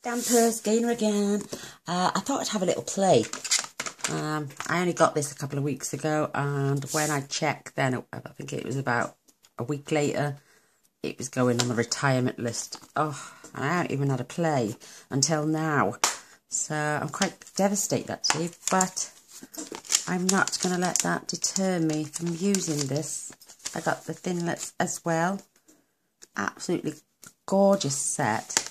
Dampers, Gainer again. I thought I'd have a little play. I only got this a couple of weeks ago, and when I checked then, I think it was about a week later, it was going on the retirement list. Oh, and I haven't even had a play until now. So I'm quite devastated actually, but I'm not going to let that deter me from using this. I got the thinlets as well. Absolutely gorgeous set.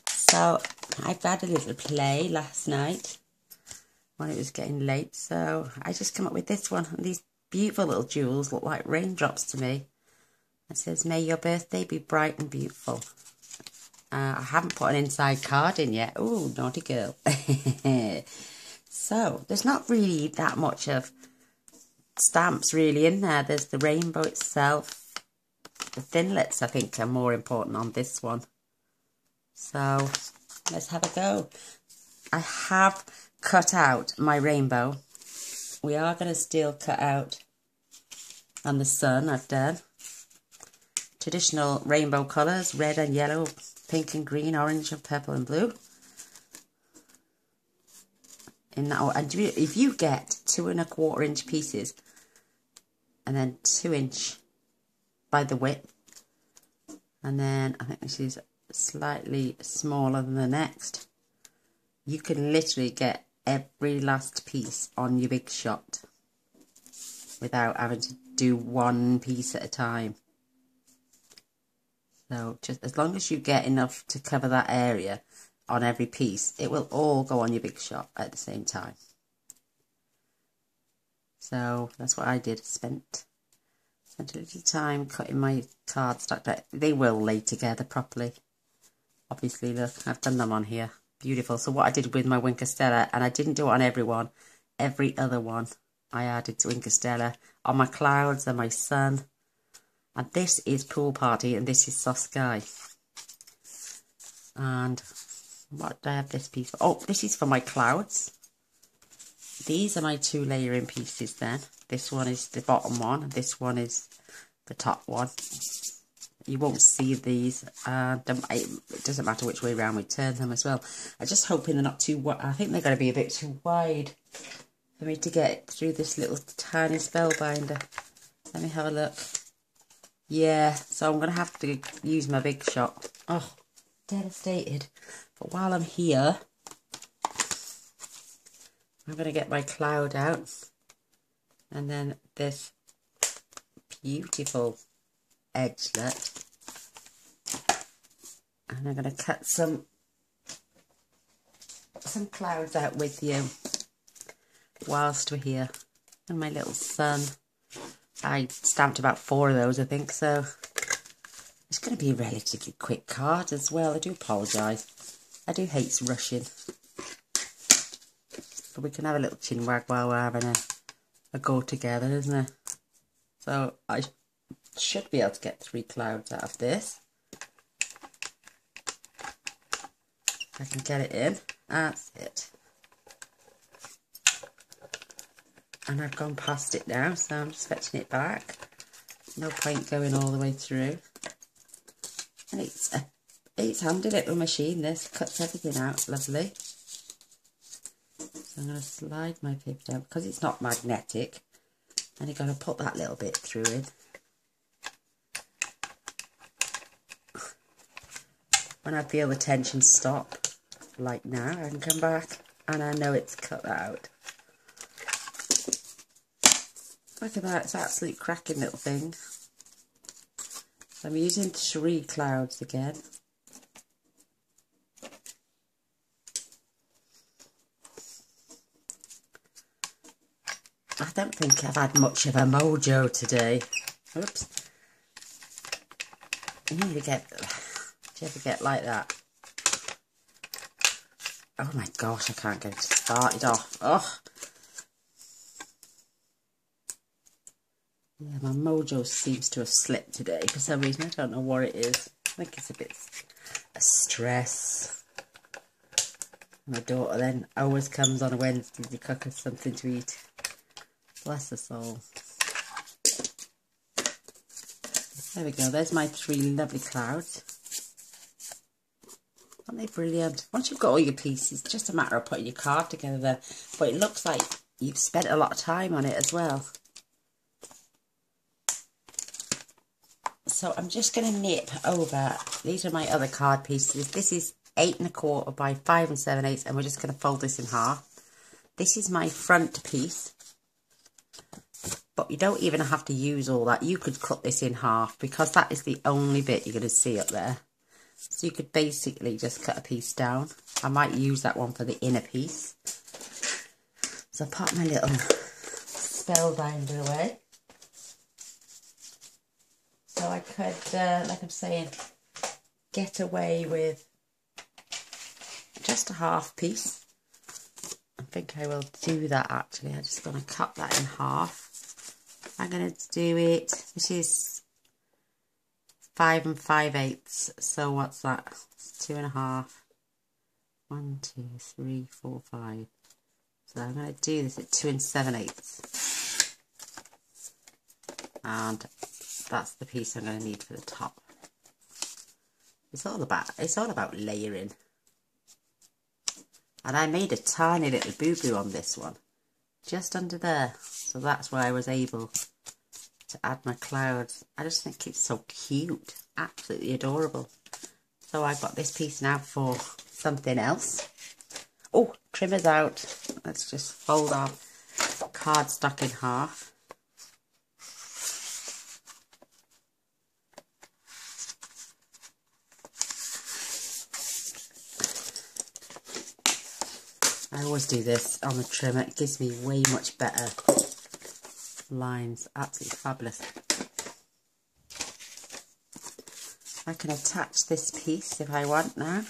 So I've had a little play last night when it was getting late. So I just come up with this one. And these beautiful little jewels look like raindrops to me. It says, "May your birthday be bright and beautiful." I haven't put an inside card in yet. Ooh, naughty girl. So there's not really that much of stamps really in there. There's the rainbow itself. The thinlets I think are more important on this one. So let's have a go. I have cut out my rainbow. We are going to still cut out on the sun. I've done traditional rainbow colours: red and yellow, pink and green, orange and purple and blue. In that, and if you get 2 1/4 inch pieces and then 2 inch by the width, and then I think this is slightly smaller than the next, you can literally get every last piece on your big shot without having to do one piece at a time. So just as long as you get enough to cover that area on every piece, it will all go on your big shot at the same time. So that's what I did. Spent a little time cutting my cards stacked out. They will lay together properly. Obviously, look, I've done them on here. Beautiful. So what I did with my Winkostella, and I didn't do it on every one, every other one I added to Winkostella. On my clouds and my sun. And this is Pool Party, and this is Soft Sky. And what do I have this piece for? Oh, this is for my clouds. These are my 2 layering pieces then. This one is the bottom one, and this one is the top one. You won't see these. It doesn't matter which way around we turn them as well. I'm just hoping they're not too wide. I think they're going to be a bit too wide for me to get through this little tiny spellbinder. Let me have a look. Yeah, so I'm going to have to use my big shot. Oh, devastated. But while I'm here, I'm going to get my cloud out. And then this beautiful edgelet. And I'm going to cut some clouds out with you whilst we're here. And my little sun. I stamped about 4 of those, I think, so it's going to be a relatively quick card as well. I do apologise. I do hate rushing. But we can have a little chin wag while we're having a go together, isn't it? So I should be able to get 3 clouds out of this. I can get it in. That's it. And I've gone past it now, so I'm just fetching it back. No point going all the way through. And it's handy little machine, this. Cuts everything out, lovely. So I'm going to slide my paper down, because it's not magnetic. And you're going to put that little bit through it. When I feel the tension stop, like now, I can come back and I know it's cut out. Look at that, it's an absolute cracking little thing. So I'm using 3 clouds again. I don't think I've had much of a mojo today. Oops. Do you ever get like that? Oh my gosh, I can't get it started off. Oh. Yeah, my mojo seems to have slipped today for some reason. I don't know what it is. I think it's a bit of stress. My daughter then always comes on a Wednesday to cook us something to eat. Bless her soul. There we go. There's my 3 lovely clouds. Aren't they brilliant? Once you've got all your pieces, it's just a matter of putting your card together then. But it looks like you've spent a lot of time on it as well. So I'm just going to knit over. These are my other card pieces. This is 8 1/4 by 5 7/8, and we're just going to fold this in half. This is my front piece. But you don't even have to use all that. You could cut this in half because that is the only bit you're going to see up there. So you could basically just cut a piece down. I might use that one for the inner piece. So I'll pop my little spellbinder away. So I could, like I'm saying, get away with just a half piece. I think I will do that actually. I'm just going to cut that in half. I'm going to do it, this is 5 5/8, so what's that? It's 2 1/2. 1, 2, 3, 4, 5. So I'm going to do this at 2 7/8. And that's the piece I'm going to need for the top. It's all about layering. And I made a tiny little boo-boo on this one, just under there. So that's why I was able to add my clouds. I just think it's so cute, absolutely adorable. So I've got this piece now for something else. Oh, trimmer's out. Let's just fold our cardstock in half. I always do this on the trimmer. It gives me way much better lines. Absolutely fabulous. I can attach this piece if I want now.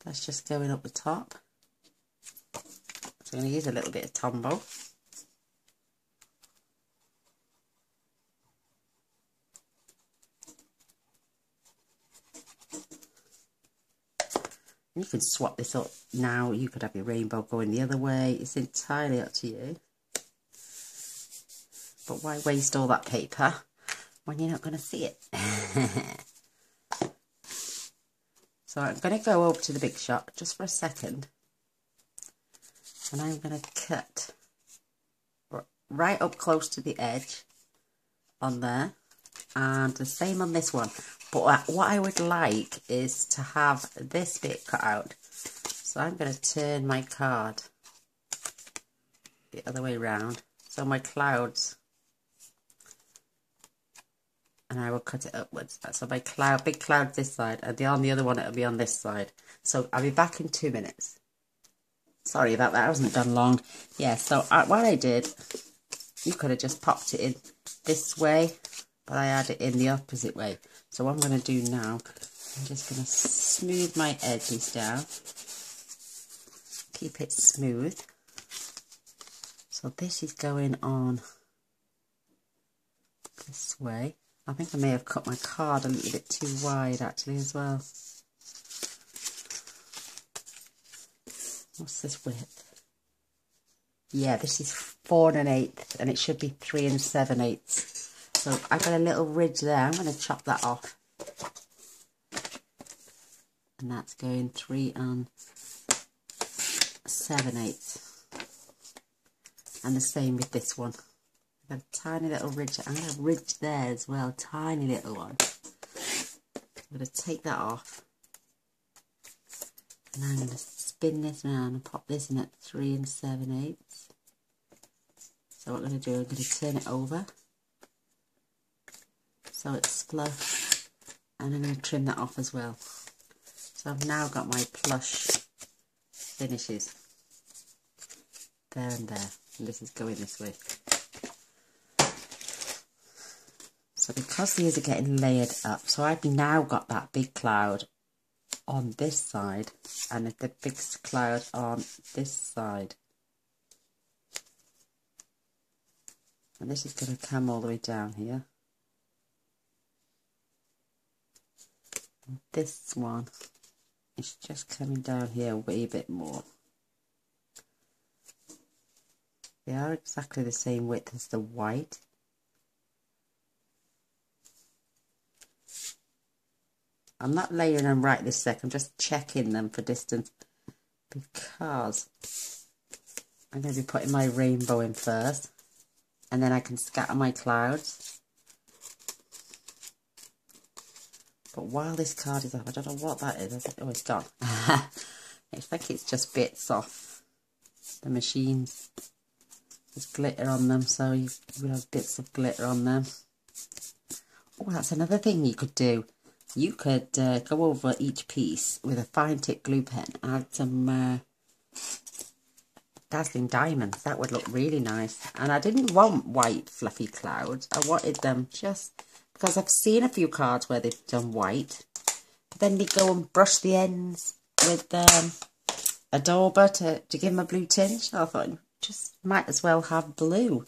That's just going up the top. So I'm going to use a little bit of Tombow. You can swap this up now. You could have your rainbow going the other way. It's entirely up to you. But why waste all that paper when you're not going to see it? So I'm going to go over to the Big Shot just for a second. And I'm going to cut right up close to the edge on there. And the same on this one. But what I would like is to have this bit cut out. So I'm going to turn my card the other way round. So my clouds, and I will cut it upwards. So my big cloud this side, and on the other one it'll be on this side. So I'll be back in 2 minutes. Sorry about that, I wasn't done long. Yeah, so what I did, you could have just popped it in this way, but I had it in the opposite way. So what I'm going to do now, I'm just going to smooth my edges down. Keep it smooth. So this is going on this way. I think I may have cut my card a little bit too wide actually as well. What's this width? Yeah, this is 4 1/8 and it should be 3 7/8. So I've got a little ridge there. I'm going to chop that off. And that's going 3 7/8. And the same with this one. I've got a tiny little ridge. I'm going to ridge there as well. Tiny little one. I'm going to take that off. And I'm going to spin this around and pop this in at 3 7/8. So what I'm going to do, I'm going to turn it over. So it's flush, and I'm going to trim that off as well. So I've now got my plush finishes there and there, and this is going this way. So because these are getting layered up, so I've now got that big cloud on this side and the big cloud on this side. And this is going to come all the way down here. This one is just coming down here a wee bit more. They are exactly the same width as the white. I'm not layering them right this second. I'm just checking them for distance because I'm going to be putting my rainbow in first, and then I can scatter my clouds. But while this card is up, I don't know what that is. Oh, it's gone. I think it's just bits off the machines. There's glitter on them, so you will have bits of glitter on them. Oh, that's another thing you could do. You could go over each piece with a fine tip glue pen, add some dazzling diamonds. That would look really nice. And I didn't want white fluffy clouds. I wanted them just because I've seen a few cards where they've done white. But then they go and brush the ends with a dauber to give them a blue tinge. I thought, just might as well have blue.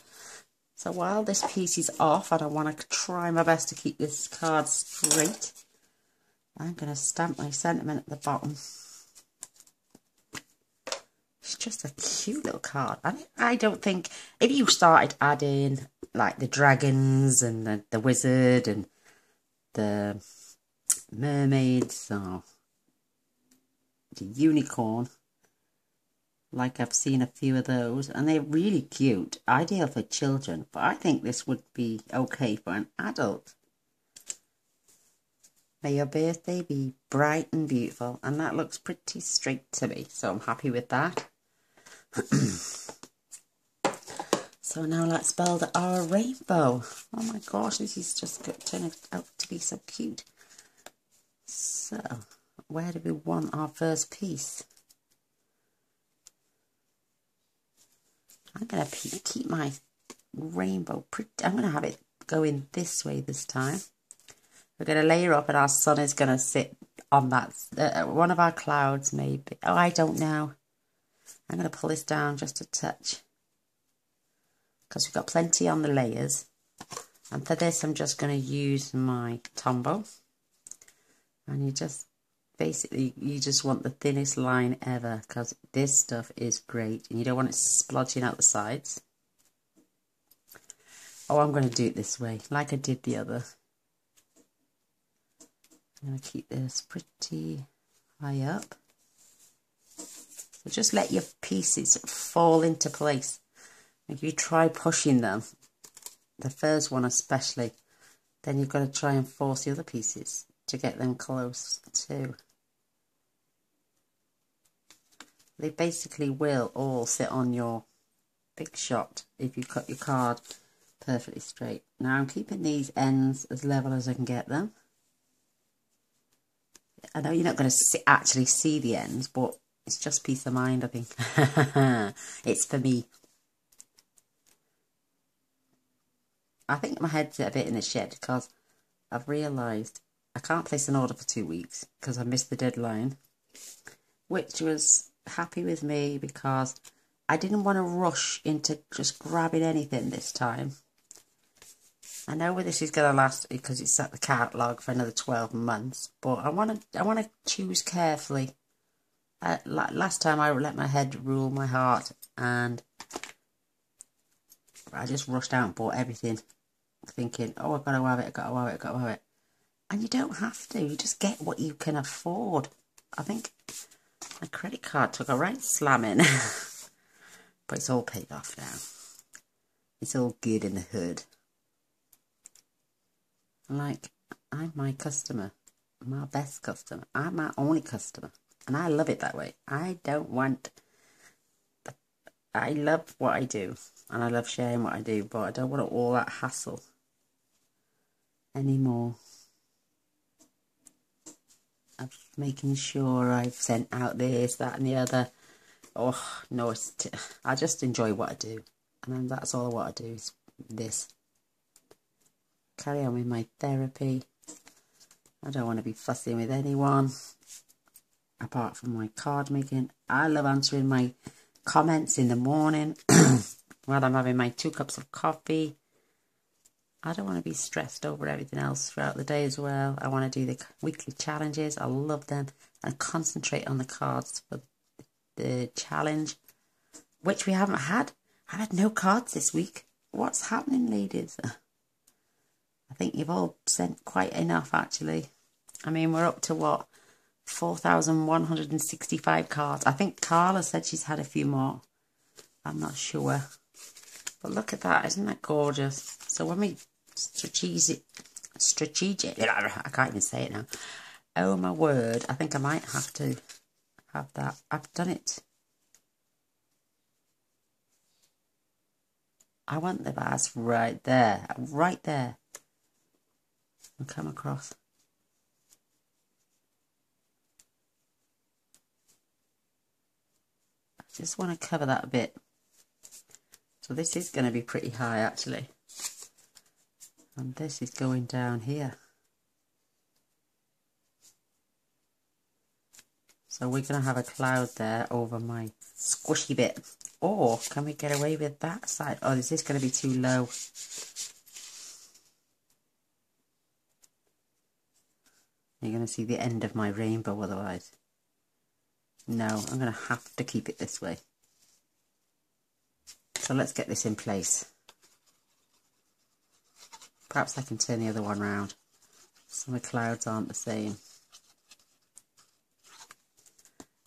So while this piece is off and I want to try my best to keep this card straight, I'm going to stamp my sentiment at the bottom. It's just a cute little card. I don't think, if you started adding like the dragons and the wizard and the mermaids or the unicorn, like I've seen a few of those, and they're really cute, ideal for children, but I think this would be okay for an adult. May your birthday be bright and beautiful, and that looks pretty straight to me, so I'm happy with that. So now let's build our rainbow. Oh my gosh, this is just turning out to be so cute. So, where do we want our first piece? I'm going to keep my rainbow pretty. I'm going to have it going this way this time. We're going to layer up and our sun is going to sit on that, one of our clouds maybe. Oh, I don't know. I'm going to pull this down just a touch, because we've got plenty on the layers. And for this, I'm just going to use my Tombow. And you just, basically, you just want the thinnest line ever, because this stuff is great. And you don't want it splodging out the sides. Oh, I'm going to do it this way, like I did the other. I'm going to keep this pretty high up. So just let your pieces fall into place. If you try pushing them, the first one especially, then you've got to try and force the other pieces to get them close too. They basically will all sit on your big shot if you cut your card perfectly straight. Now I'm keeping these ends as level as I can get them. I know you're not going to actually see the ends, but it's just peace of mind, I think. It's for me. I think my head's a bit in the shed because I've realised I can't place an order for 2 weeks because I missed the deadline, which was happy with me because I didn't want to rush into just grabbing anything this time. I know this is going to last because it's at the catalogue for another 12 months, but I want to choose carefully. Last time I let my head rule my heart and I just rushed out and bought everything thinking, oh, I've got to have it, I've got to have it, I've got to have it. And you don't have to. You just get what you can afford. I think my credit card took a right slamming. But it's all paid off now. It's all good in the hood. Like, I'm my customer. My best customer. I'm my only customer. And I love it that way. I love what I do. And I love sharing what I do. But I don't want all that hassle anymore. Of making sure I've sent out this, that and the other. Oh, no, I just enjoy what I do. And that's all I want to do is this. Carry on with my therapy. I don't want to be fussing with anyone. Apart from my card making. I love answering my comments in the morning. While I'm having my 2 cups of coffee. I don't want to be stressed over everything else throughout the day as well. I want to do the weekly challenges. I love them. And concentrate on the cards for the challenge, which we haven't had. I've had no cards this week. What's happening, ladies? I think you've all sent quite enough, actually. I mean, we're up to what? 4,165 cards. I think Carla said she's had a few more. I'm not sure. But look at that. Isn't that gorgeous? So when we strategic, I can't even say it now. Oh my word. I think I might have to have that. I've done it. I want the vase right there. Right there. And come across. I just want to cover that a bit. So this is going to be pretty high actually. And this is going down here. So we're going to have a cloud there over my squishy bit. Or can we get away with that side? Oh, is this going to be too low? You're going to see the end of my rainbow otherwise. No, I'm going to have to keep it this way. So let's get this in place. Perhaps I can turn the other one round so the clouds aren't the same.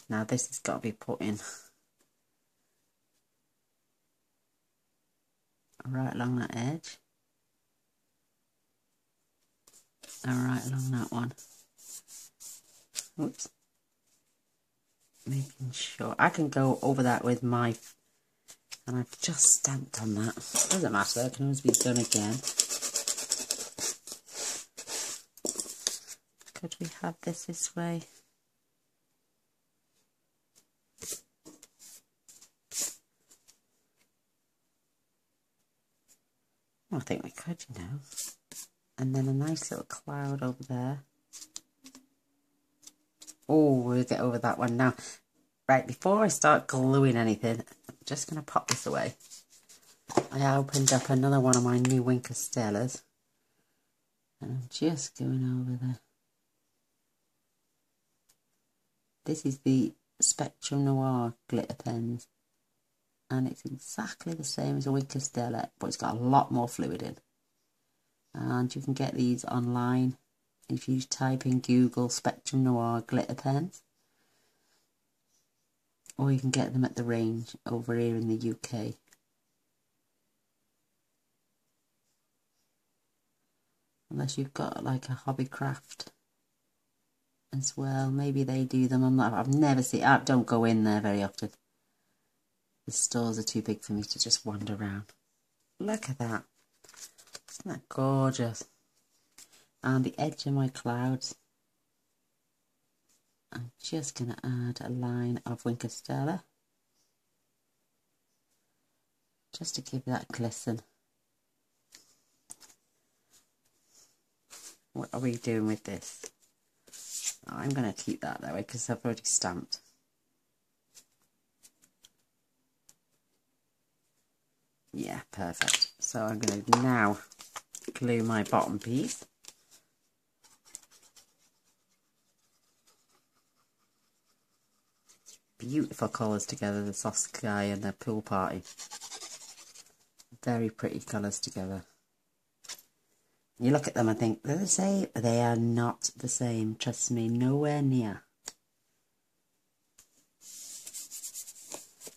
Now this has got to be put in right along that edge. And right along that one. Oops. Making sure. I can go over that with my... And I've just stamped on that. Doesn't matter, it can always be done again. Could we have this way? I think we could, you know. And then a nice little cloud over there. Oh, we'll get over that one now. Right, before I start gluing anything, I'm just going to pop this away. I opened up another one of my new Winker Stellas. And I'm just going over there. This is the Spectrum Noir glitter pens. And it's exactly the same as a Winker Stella, but it's got a lot more fluid in. And you can get these online if you type in Google Spectrum Noir glitter pens. Or you can get them at the range over here in the UK. Unless you've got like a Hobbycraft as well. Maybe they do them. I've never seen... I don't go in there very often. The stores are too big for me to just wander around. Look at that. Isn't that gorgeous? And the edge of my clouds. I'm just going to add a line of Winker Stella. Just to give that glisten. What are we doing with this? Oh, I'm going to keep that way because I've already stamped. Yeah, perfect. So I'm going to now glue my bottom piece. Beautiful colours together, the soft sky and the pool party. Very pretty colours together. You look at them and think, they're the same. They are not the same, trust me, nowhere near.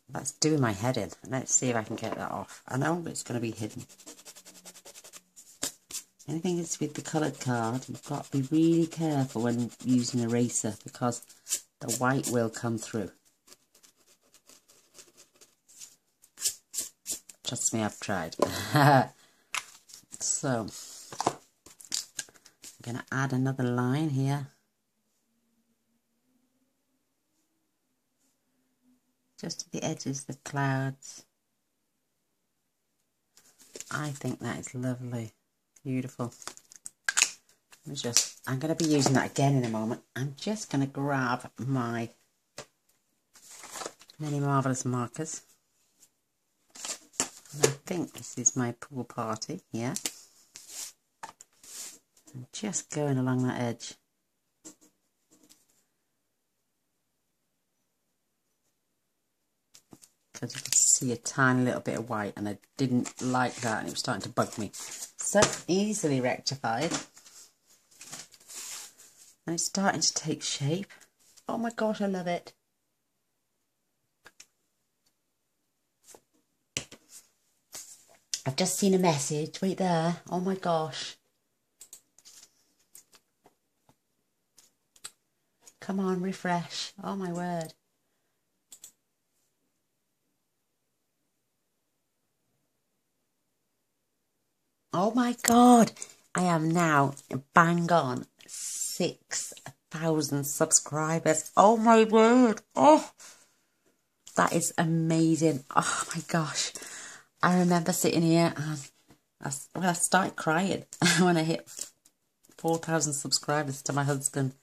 That's doing my head in. Let's see if I can get that off. I know it's going to be hidden. Anything that's with the coloured card, you've got to be really careful when using an eraser because the white will come through. Trust me, I've tried. So, I'm going to add another line here. Just to the edges of the clouds. I think that is lovely. Beautiful. I'm going to be using that again in a moment. I'm just going to grab my Many Marvellous markers. And I think this is my pool party, yeah. I'm just going along that edge. Because you can see a tiny little bit of white and I didn't like that and it was starting to bug me. So easily rectified. And it's starting to take shape. Oh my gosh, I love it. I've just seen a message. Wait there. Oh my gosh. Come on, refresh. Oh my word. Oh my God. I am now bang on 6,000 subscribers. Oh my word. Oh, that is amazing. Oh my gosh. I remember sitting here and I started crying when I hit 4,000 subscribers to my husband.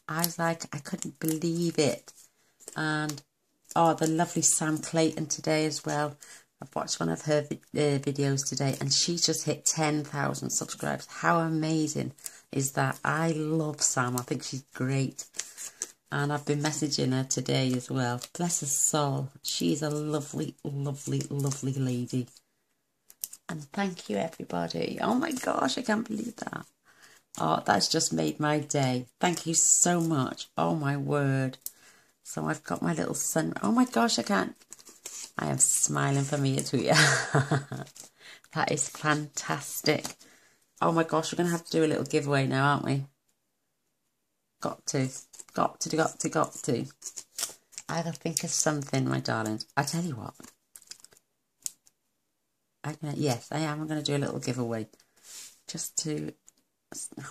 I was like, I couldn't believe it. And, oh, the lovely Sam Clayton today as well. I've watched one of her videos today and she's just hit 10,000 subscribers. How amazing is that? I love Sam. I think she's great. And I've been messaging her today as well. Bless her soul. She's a lovely, lovely, lovely lady. And thank you, everybody. Oh my gosh, I can't believe that. Oh, that's just made my day. Thank you so much. Oh my word. So I've got my little son. Oh my gosh, I am smiling from ear to ear. That is fantastic. Oh my gosh, we're going to have to do a little giveaway now, aren't we? Got to. I will think of something, my darlings. I tell you what. Yes, I am. I'm going to do a little giveaway. Just to...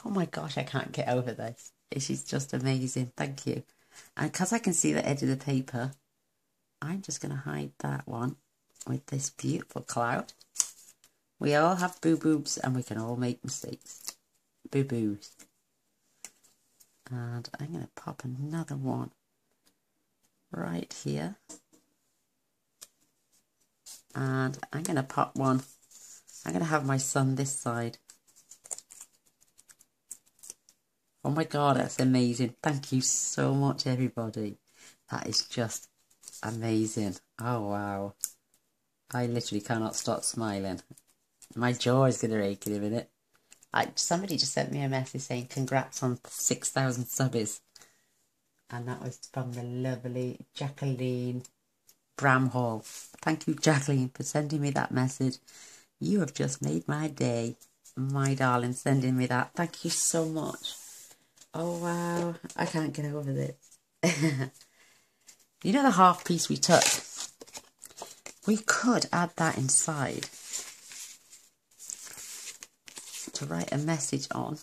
Oh my gosh, I can't get over this. She's just amazing. Thank you. And because I can see the edge of the paper, I'm just going to hide that one with this beautiful cloud. We all have boo-boobs and we can all make mistakes. Boo-boos. And I'm going to pop another one right here. And I'm going to pop one. I'm going to have my son this side. Oh my God, that's amazing. Thank you so much, everybody. That is just amazing. Oh, wow. I literally cannot stop smiling. My jaw is going to ache in a minute. Somebody just sent me a message saying congrats on 6,000 subbies. And that was from the lovely Jacqueline Bramhall. Thank you, Jacqueline, for sending me that message. You have just made my day. My darling, sending me that. Thank you so much. Oh, wow. I can't get over this. You know the half piece we took? We could add that inside to write a message on.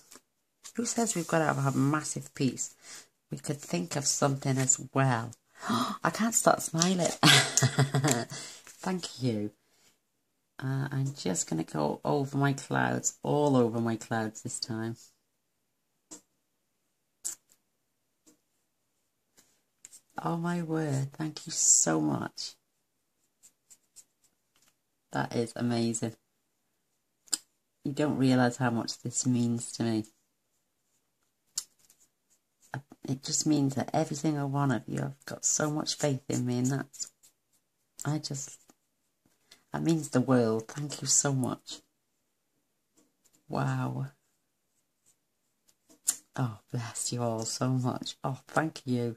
Who says we've got to have a massive piece? We could think of something as well. I can't stop smiling. Thank you. I'm just going to go over my clouds, all over my clouds this time. Oh my word, thank you so much. That is amazing. You don't realise how much this means to me. It just means that every single one of you have got so much faith in me, and that means the world. Thank you so much. Wow. Oh, bless you all so much. Oh, thank you.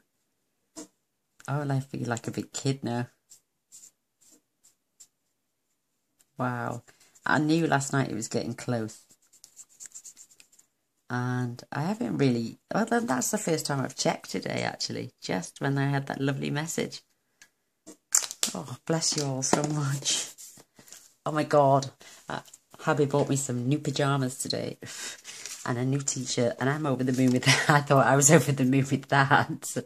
Oh, I feel like a big kid now. Wow. I knew last night it was getting close. And I haven't really... Well, that's the first time I've checked today, actually. Just when I had that lovely message. Oh, bless you all so much. Oh, my God. Hubby bought me some new pyjamas today. And a new t-shirt. And I'm over the moon with that. I thought I was over the moon with that.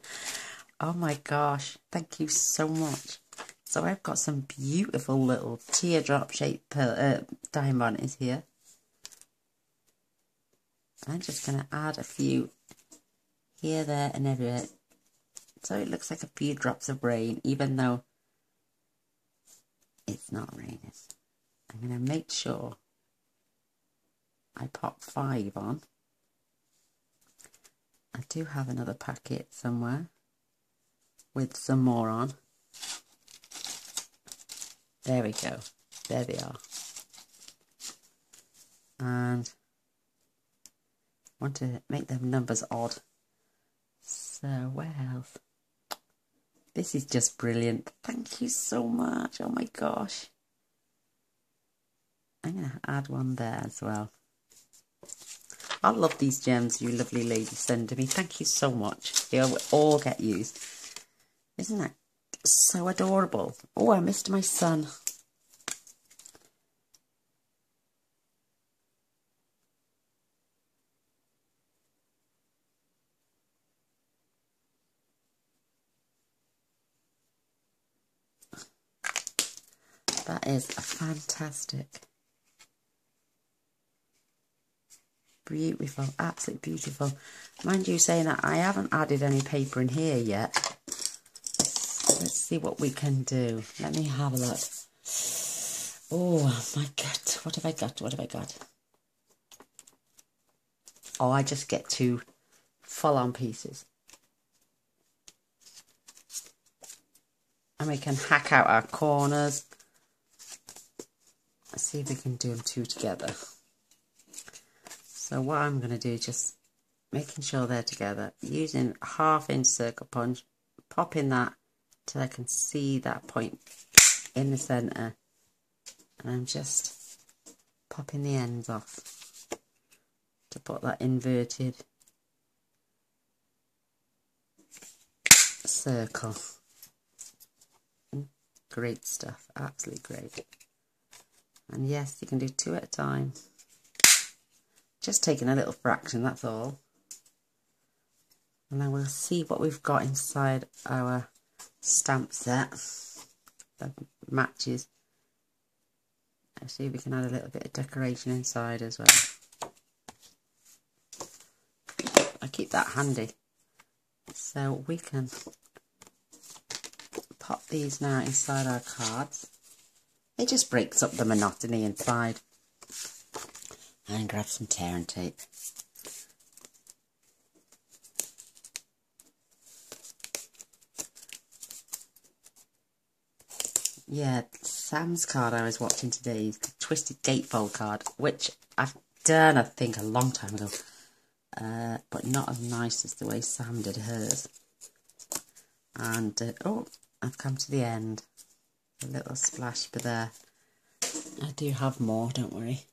Oh, my gosh. Thank you so much. So I've got some beautiful little teardrop-shaped diamonds here. I'm just going to add a few here, there and everywhere. So it looks like a few drops of rain, even though it's not raining. I'm going to make sure I pop 5 on. I do have another packet somewhere with some more on. There we go. There they are. And want to make them numbers odd. So, where else? This is just brilliant. Thank you so much. Oh my gosh. I'm going to add one there as well. I love these gems you lovely ladies send to me. Thank you so much. They all get used. Isn't that so adorable? Oh, I missed my son. That is fantastic. Beautiful, absolutely beautiful. Mind you saying that I haven't added any paper in here yet. Let's see what we can do. Let me have a look. Oh my God, what have I got? What have I got? Oh, I just get 2 full-on pieces. And we can hack out our corners. Let's see if we can do them 2 together. So what I'm going to do is just making sure they're together, using 1/2 inch circle punch, popping that till I can see that point in the centre, and I'm just popping the ends off to put that inverted circle. Great stuff, absolutely great. And yes, you can do 2 at a time. Just taking a little fraction, that's all. And then we'll see what we've got inside our stamp set that matches. Let's see if we can add a little bit of decoration inside as well. I keep that handy. So we can pop these now inside our cards. It just breaks up the monotony inside. And grab some tear and tape. Yeah, Sam's card I was watching today is the Twisted Gatefold card, which I've done, I think, a long time ago. But not as nice as the way Sam did hers. And, oh, I've come to the end. A little splash by there. I do have more, don't worry.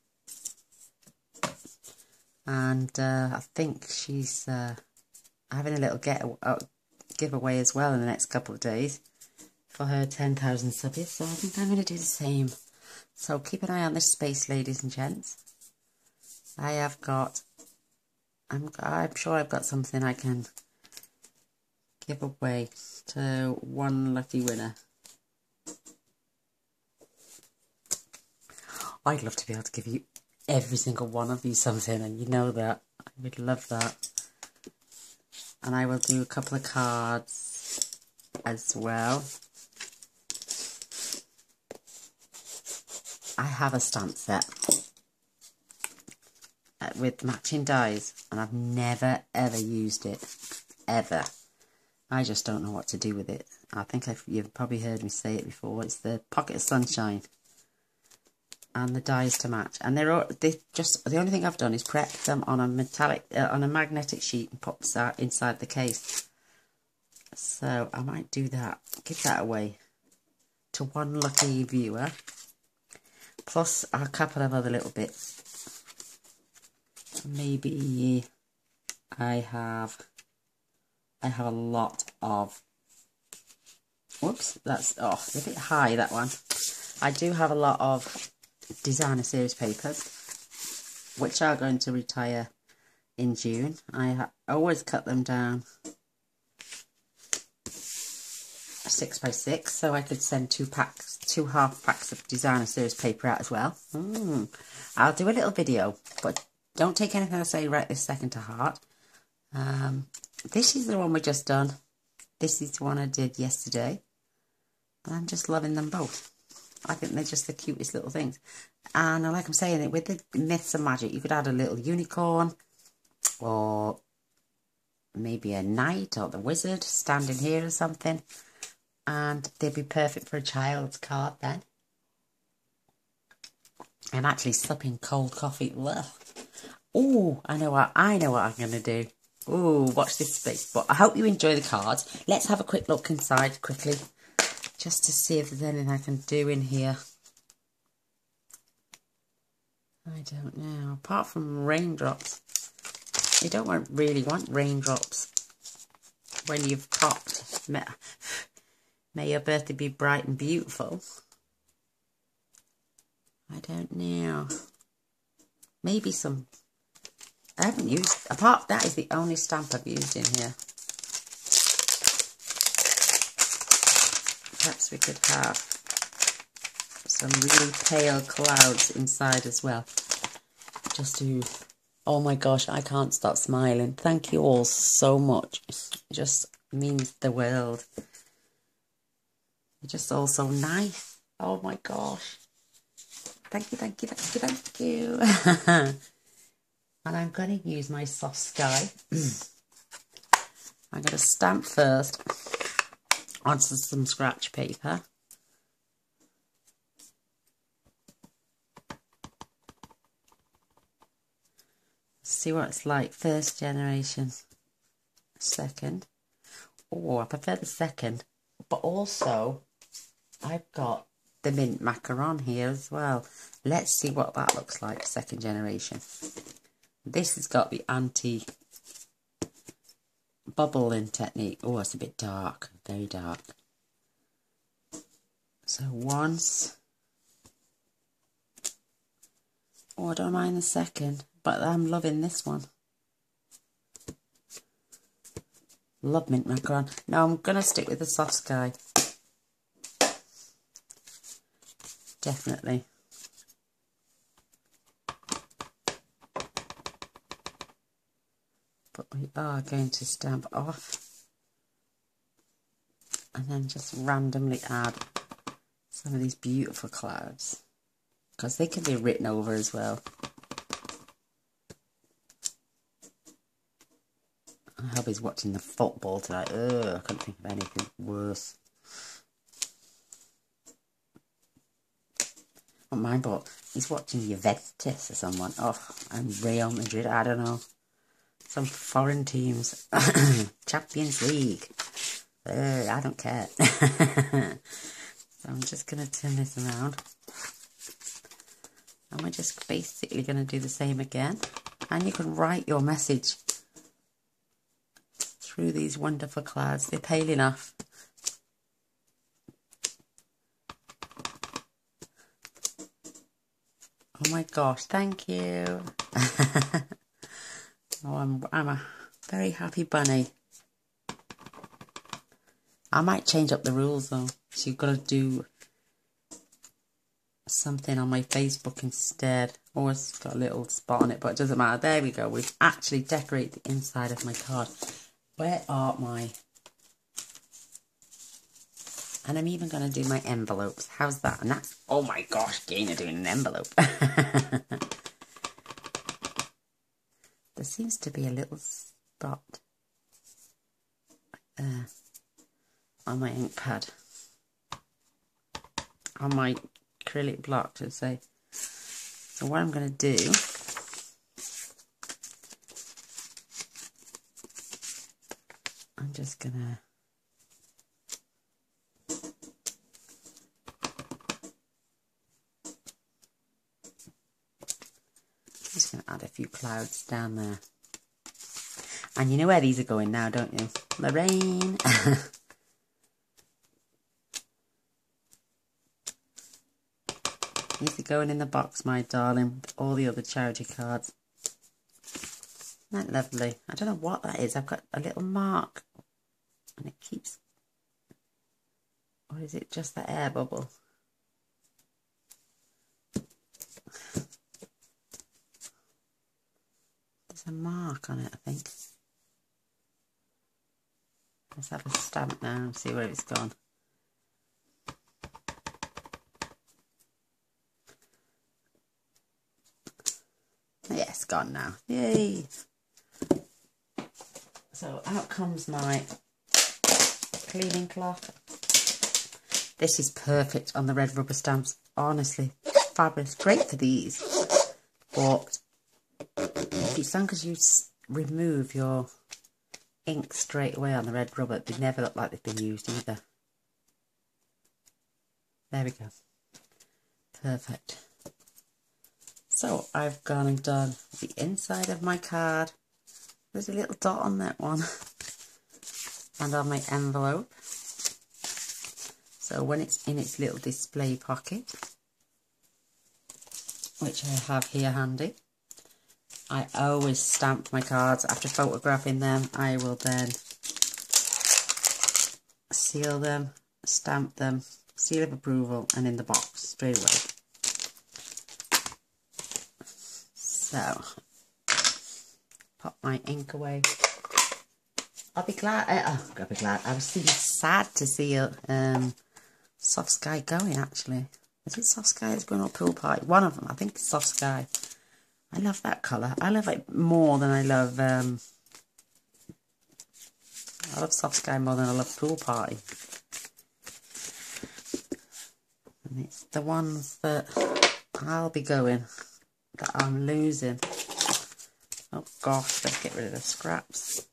And I think she's having a little giveaway as well in the next couple of days for her 10,000 subbies, so I think I'm going to do the same. So keep an eye on this space, ladies and gents. I have got, I'm sure I've got something I can give away to one lucky winner. I'd love to be able to give you every single one of you something, and you know that. I would love that. And I will do a couple of cards as well. I have a stamp set with matching dies, and I've never ever used it, ever. I just don't know what to do with it. I think you've probably heard me say it before. It's the Pocket of Sunshine. And the dies to match, and the only thing I've done is prep them on a magnetic sheet and pop that inside the case. So I might do that, give that away to one lucky viewer, plus a couple of other little bits. Maybe I have a lot of, whoops, that's a bit high, that one. I do have a lot of designer series papers, which are going to retire in June. I always cut them down 6x6, so I could send 2 half packs of designer series paper out as well. I'll do a little video, but don't take anything I say right this second to heart. This is the one we just done. This is the one I did yesterday, and I'm just loving them both. I think they're just the cutest little things. And like I'm saying, with the Myths of Magic, you could add a little unicorn, or maybe a knight or the wizard standing here or something. And they'd be perfect for a child's card then. I'm actually sipping cold coffee. Oh, I know what I'm going to do. Ooh, watch this space. But I hope you enjoy the cards. Let's have a quick look inside quickly, just to see if there's anything I can do in here. I don't know. Apart from raindrops. You don't really want raindrops when you've popped. May your birthday be bright and beautiful. I don't know. Maybe some... I haven't used... Apart, that is the only stamp I've used in here. Perhaps we could have some really pale clouds inside as well. Just to... Oh my gosh, I can't stop smiling. Thank you all so much. It just means the world. You're just all so nice. Oh my gosh. Thank you, thank you, thank you, thank you. And I'm going to use my soft sky. I'm going to stamp first onto some scratch paper. See what it's like. First generation. Second. Oh, I prefer the second. But also, I've got the mint macaron here as well. Let's see what that looks like. Second generation. This has got the anti-bubbling technique. Oh, it's a bit dark. Very dark. So once. Oh, I don't mind the second. But I'm loving this one. Love mint macaron. No, I'm going to stick with the soft sky. Definitely. But we are going to stamp off. And then just randomly add some of these beautiful clouds. Because they can be written over as well. I hope he's watching the football tonight. Ugh, I couldn't think of anything worse. Not mine, but he's watching Juventus or someone. Oh, and Real Madrid, I don't know. Some foreign teams. Champions League. I don't care. So I'm just going to turn this around. And we're just basically going to do the same again. And you can write your message through these wonderful clouds. They're pale enough. Oh my gosh, thank you. Oh, I'm a very happy bunny. I might change up the rules though. So you've got to do something on my Facebook instead. Oh, it's got a little spot on it, but it doesn't matter. There we go. We've actually decorated the inside of my card. Where are my... And I'm even going to do my envelopes. How's that? And that's... Oh my gosh, Gaina doing an envelope. There seems to be a little spot on my ink pad. On my acrylic block, to say. So what I'm going to do... I'm just going to... Just going to add a few clouds down there. And you know where these are going now, don't you? Lorraine! These are going in the box, my darling, with all the other charity cards. Isn't that lovely? I don't know what that is. I've got a little mark. And it keeps... Or is it just the air bubble? There's a mark on it, I think. Let's have a stamp now and see where it's gone. Yeah, it's gone now. Yay! So out comes my cleaning cloth. This is perfect on the red rubber stamps. Honestly, fabulous. Great for these. But as long as you remove your ink straight away on the red rubber. They never look like they've been used either. There we go. Perfect. So I've gone and done the inside of my card. There's a little dot on that one. And on my envelope. So when it's in its little display pocket, which I have here handy, I always stamp my cards. After photographing them, I will then seal them, stamp them, seal of approval, and in the box straight away. So, pop my ink away. I'll be glad. I'll be glad. I was really sad to see Soft Sky going. Actually, is it Soft Sky that's going on a pool party? One of them, I think, it's Soft Sky. I love that colour. I love it more than I love. I love Soft Sky more than I love Pool Party. And it's the ones that I'll be going that I'm losing. Oh gosh, let's get rid of the scraps.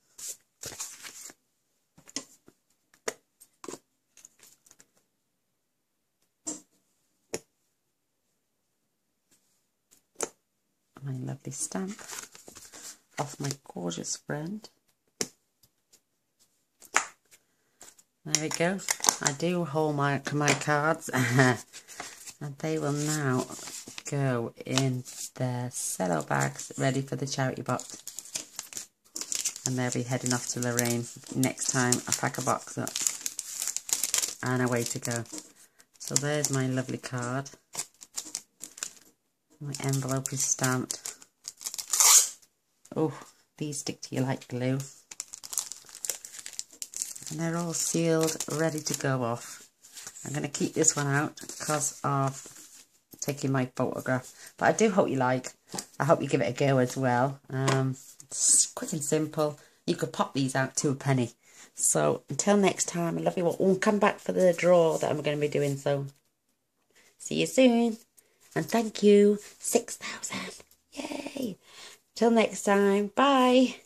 My lovely stamp off my gorgeous friend. There we go. I do hold my cards and they will now go in their cello bags ready for the charity box. And they'll be heading off to Lorraine next time I pack a box up. And away to go. So there's my lovely card. My envelope is stamped. Oh, these stick to you like glue. And they're all sealed, ready to go off. I'm going to keep this one out because of taking my photograph. But I do hope you like. I hope you give it a go as well. It's quick and simple. You could pop these out to a penny. So until next time, I love you all. Oh, come back for the draw that I'm going to be doing. So see you soon. And thank you. 6,000. Yay. Till next time. Bye.